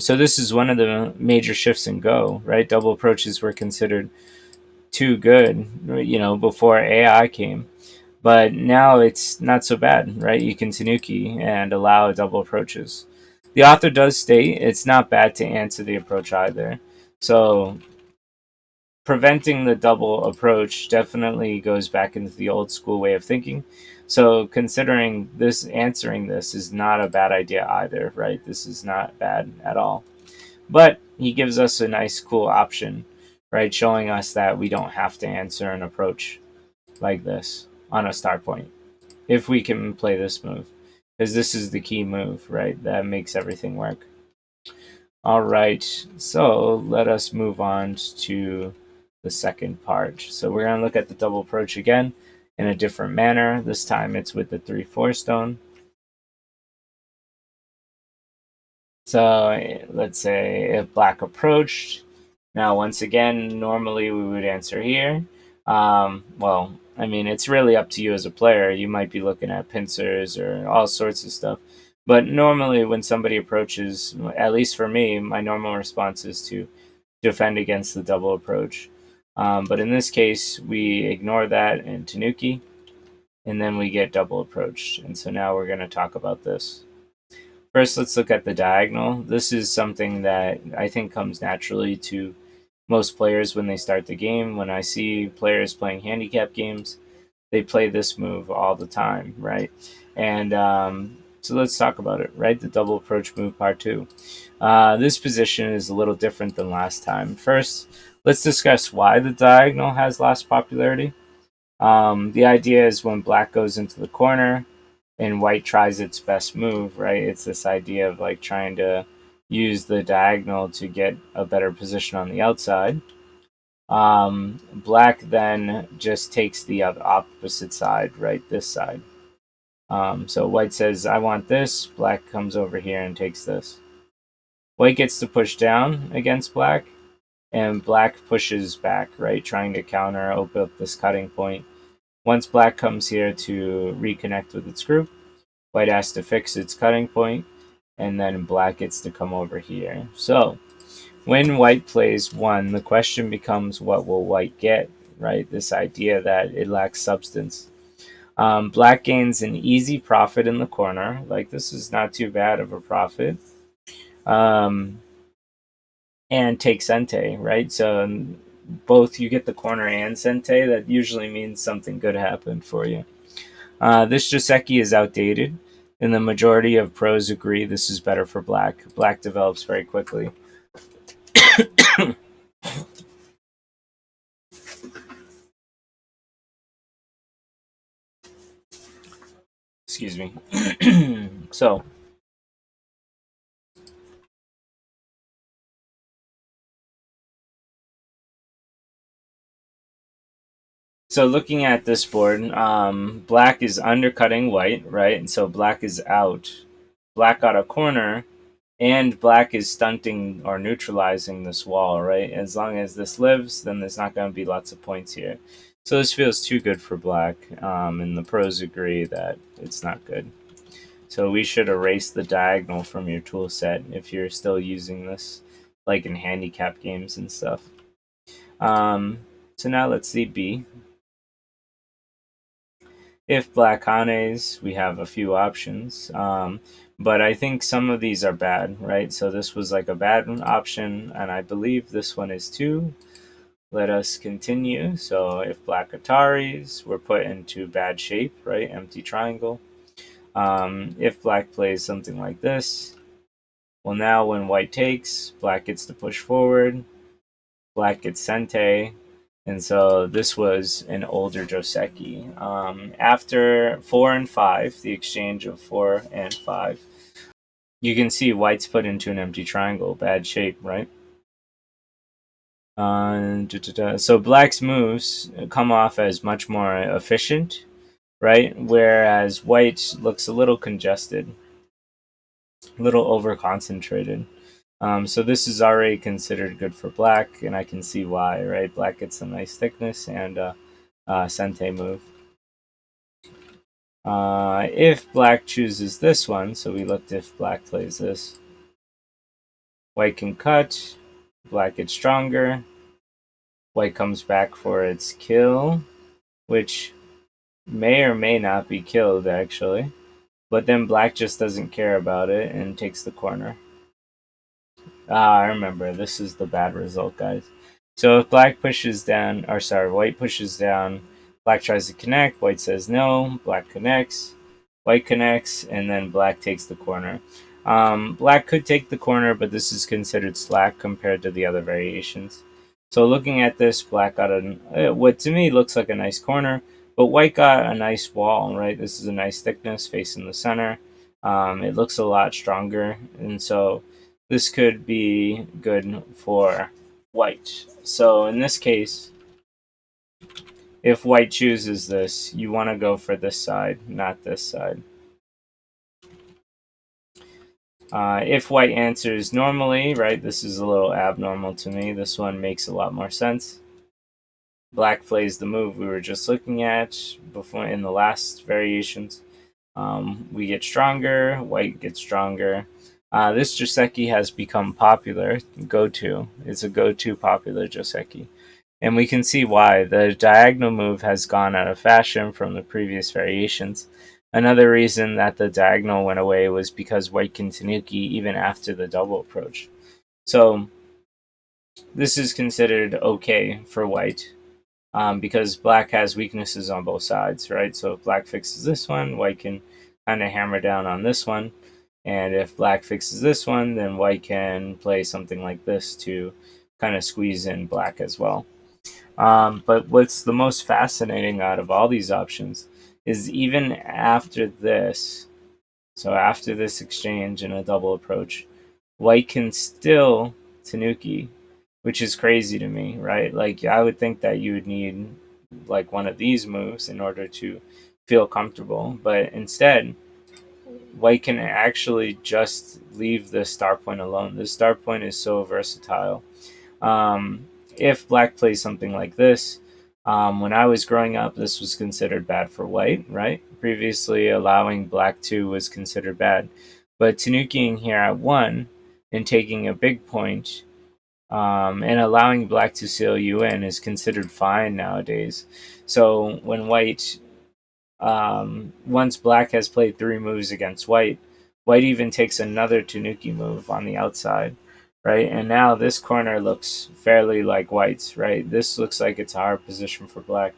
So this is one of the major shifts in Go, right? Double approaches were considered too good, you know, before AI came. But now it's not so bad, right? You can Tanuki and allow double approaches. The author does state it's not bad to answer the approach either. So preventing the double approach definitely goes back into the old school way of thinking. So considering this, answering this is not a bad idea either, right? This is not bad at all. But he gives us a nice, cool option, right? Showing us that we don't have to answer an approach like this on a start point if we can play this move, because this is the key move, right? That makes everything work. All right, so let us move on to the second part. So we're going to look at the double approach again in a different manner. This time it's with the 3-4 stone. So let's say if black approached. Now, once again, normally we would answer here. Well, I mean, it's really up to you as a player. You might be looking at pincers or all sorts of stuff. But normally when somebody approaches, at least for me, my normal response is to defend against the double approach. But in this case, we ignore that in Tanuki, and then we get double approached. And so now we're going to talk about this. First, let's look at the diagonal. This is something that I think comes naturally to most players when they start the game. When I see players playing handicap games, they play this move all the time, right? And so let's talk about it, right? The double approach move part two. This position is a little different than last time. First, let's discuss why the diagonal has lost popularity. The idea is when black goes into the corner and white tries its best move, right? It's this idea of like trying to use the diagonal to get a better position on the outside. Black then just takes the opposite side, right? This side. So white says, I want this. Black comes over here and takes this. White gets to push down against black, and black pushes back, right? Trying to counter, open up this cutting point. Once black comes here to reconnect with its group, white has to fix its cutting point, and then black gets to come over here. So when white plays one, the question becomes, what will white get, right? This idea that it lacks substance. Black gains an easy profit in the corner. Like, this is not too bad of a profit. And take Sente, right? So both you get the corner and Sente. That usually means something good happened for you. This Joseki is outdated, and the majority of pros agree this is better for black. Black develops very quickly. Excuse me. So looking at this board, black is undercutting white, right? And so black is out. Black got a corner, and black is stunting or neutralizing this wall, right? As long as this lives, then there's not going to be lots of points here. So this feels too good for black, and the pros agree that it's not good. So we should erase the diagonal from your tool set if you're still using this, like in handicap games and stuff. So now let's see B. If black Hanes, we have a few options. But I think some of these are bad, right? So this was like a bad option, and I believe this one is too. Let us continue. So if black Ataris were put into bad shape, right? Empty triangle. If black plays something like this, well, now when white takes, black gets to push forward, black gets Sente, and so this was an older Joseki. After 4 and 5, the exchange of 4 and 5, you can see white's put into an empty triangle. Bad shape, right? So black's moves come off as much more efficient, right? Whereas white looks a little congested, a little over-concentrated. So this is already considered good for black, and I can see why, right? Black gets a nice thickness and Sente move. If black chooses this one, so we looked if black plays this, white can cut, black gets stronger, white comes back for its kill, which may or may not be killed actually, but then black just doesn't care about it and takes the corner. I remember, this is the bad result, guys. So if black pushes down, or sorry, white pushes down, black tries to connect, white says no, black connects, white connects, and then black takes the corner. Black could take the corner, but this is considered slack compared to the other variations. So looking at this, black got what to me looks like a nice corner, but white got a nice wall, right? This is a nice thickness facing the center. It looks a lot stronger, and so this could be good for white. So in this case, if white chooses this, you want to go for this side, not this side. If white answers normally, right, this is a little abnormal to me. This one makes a lot more sense. Black plays the move we were just looking at before in the last variations. We get stronger, white gets stronger. This Joseki has become popular. Go-to. It's a go-to popular Joseki. And we can see why. The diagonal move has gone out of fashion from the previous variations. Another reason that the diagonal went away was because white can tanuki even after the double approach. So this is considered okay for white, because black has weaknesses on both sides, right? So if black fixes this one, white can kind of hammer down on this one. And if black fixes this one, then white can play something like this to kind of squeeze in black as well. But what's the most fascinating out of all these options is even after this, so after this exchange and a double approach, white can still tanuki, which is crazy to me, right? Like, I would think that you would need like one of these moves in order to feel comfortable, but instead, white can actually just leave the star point alone. The star point is so versatile. If black plays something like this, when I was growing up, this was considered bad for white, right? Previously, allowing black 2 was considered bad. But tanukiing here at 1 and taking a big point, and allowing black to seal you in is considered fine nowadays. So when white, once black has played 3 moves against white, white even takes another tanuki move on the outside, right? And now this corner looks fairly like white's, right? This looks like it's a hard position for black.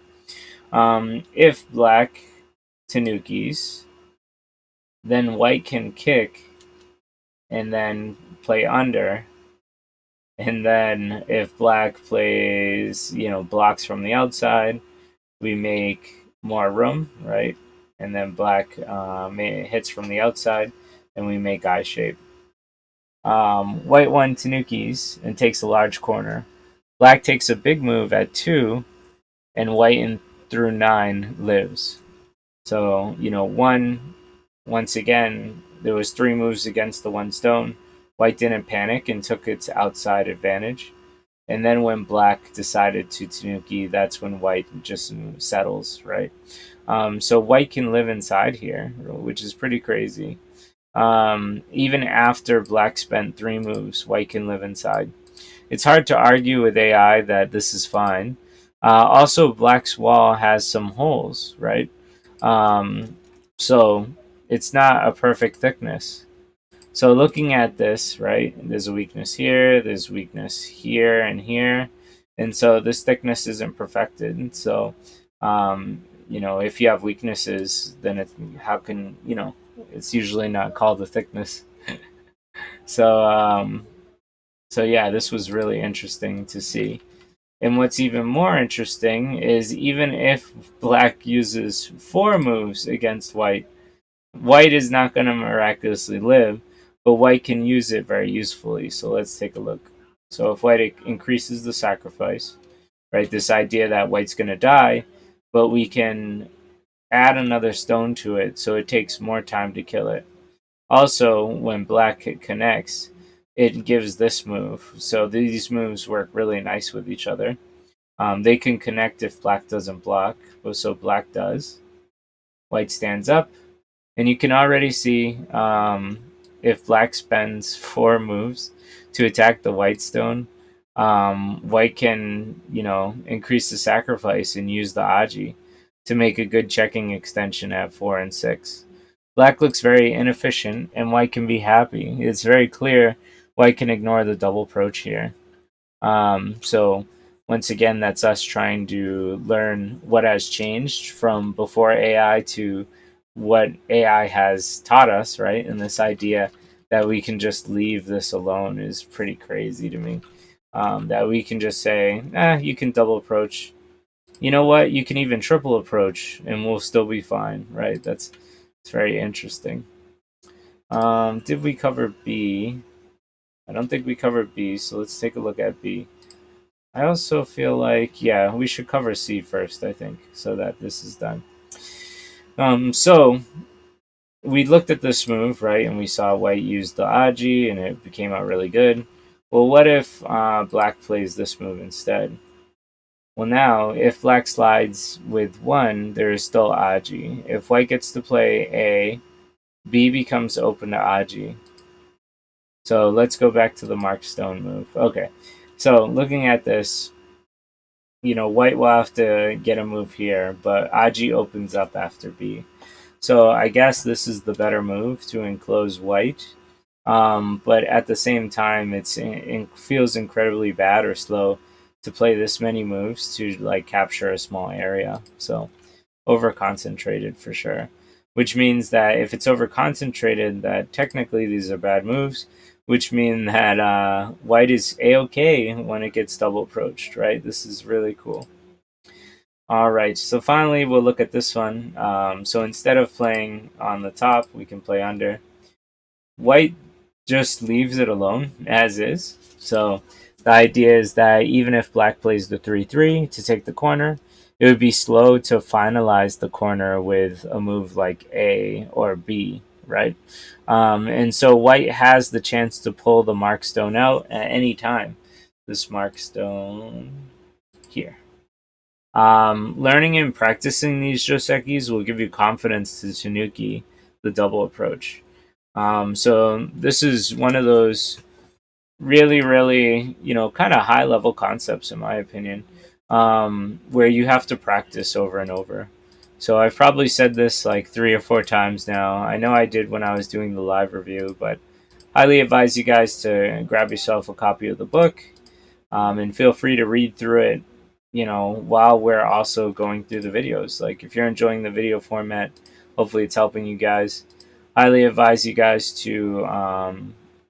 If black tanukis, then white can kick and then play under. And then if black plays, blocks from the outside, we make more room, right? And then black hits from the outside, and we make eye shape. White 1 tanukis and takes a large corner. Black takes a big move at 2, and white in through 9 lives. So, 1, once again, there was 3 moves against the 1 stone. White didn't panic and took its outside advantage. And then when black decided to tanuki, that's when white just settles, right? So white can live inside here, which is pretty crazy. Even after black spent 3 moves, white can live inside. It's hard to argue with AI that this is fine. Also, black's wall has some holes, right? So it's not a perfect thickness. So looking at this, right, there's a weakness here, there's weakness here and here. And so this thickness isn't perfected. So, if you have weaknesses, then how can, it's usually not called a thickness. So, so yeah, this was really interesting to see. And what's even more interesting is even if black uses 4 moves against white, white is not going to miraculously live, but white can use it very usefully. So let's take a look. So if white increases the sacrifice, right, this idea that white's going to die, but we can add another stone to it so it takes more time to kill it. Also, when black connects, it gives this move. So these moves work really nice with each other. They can connect if black doesn't block, but so black does. White stands up, and you can already see, if black spends 4 moves to attack the white stone, white can, increase the sacrifice and use the Aji to make a good checking extension at 4 and 6. Black looks very inefficient, and white can be happy. It's very clear white can ignore the double approach here. So once again, that's us trying to learn what has changed from before AI to what AI has taught us, right? And this idea that we can just leave this alone is pretty crazy to me. That we can just say, you can double approach. You know what? You can even triple approach, and we'll still be fine, right? It's very interesting. Did we cover B? I don't think we covered B, so let's take a look at B. I also feel like, yeah, we should cover C first, I think, so that this is done. So we looked at this move, right, and we saw white use the Aji, and it came out really good. Well, what if black plays this move instead? Well, now, if black slides with 1, there is still Aji. If white gets to play A, B becomes open to Aji. So let's go back to the Mark Stone move. Okay, so looking at this, white will have to get a move here, but Aji opens up after B. So I guess this is the better move to enclose white. But at the same time, it feels incredibly bad or slow to play this many moves to like capture a small area. So over concentrated for sure. Which means that if it's over concentrated, that technically these are bad moves, which mean that white is a-okay when it gets double approached, right? This is really cool. All right, so finally we'll look at this one. So instead of playing on the top, we can play under. White just leaves it alone as is. So the idea is that even if black plays the 3-3 to take the corner, it would be slow to finalize the corner with a move like A or B, right? And so white has the chance to pull the markstone out at any time. This markstone here. Learning and practicing these josekis will give you confidence to Tanuki the double approach. So this is one of those really, really, kind of high level concepts, in my opinion, where you have to practice over and over. So I've probably said this like 3 or 4 times now. I know I did when I was doing the live review, but highly advise you guys to grab yourself a copy of the book, and feel free to read through it, while we're also going through the videos. Like if you're enjoying the video format, hopefully it's helping you guys. Highly advise you guys to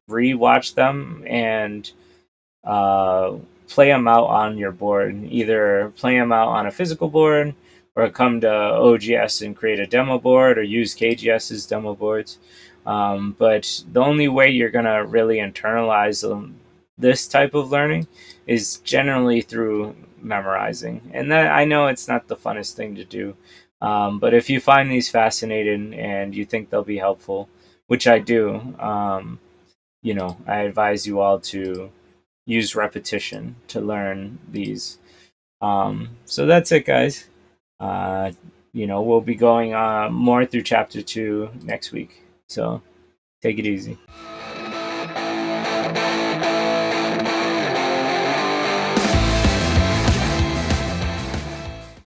re-watch them and uh, play them out on your board. Either play them out on a physical board, or come to OGS and create a demo board, or use KGS's demo boards. But the only way you're gonna really internalize this type of learning is generally through memorizing, and that I know it's not the funnest thing to do. But if you find these fascinating and you think they'll be helpful, which I do, I advise you all to use repetition to learn these. So that's it, guys. Uh, we'll be going more through chapter 2 next week. So take it easy.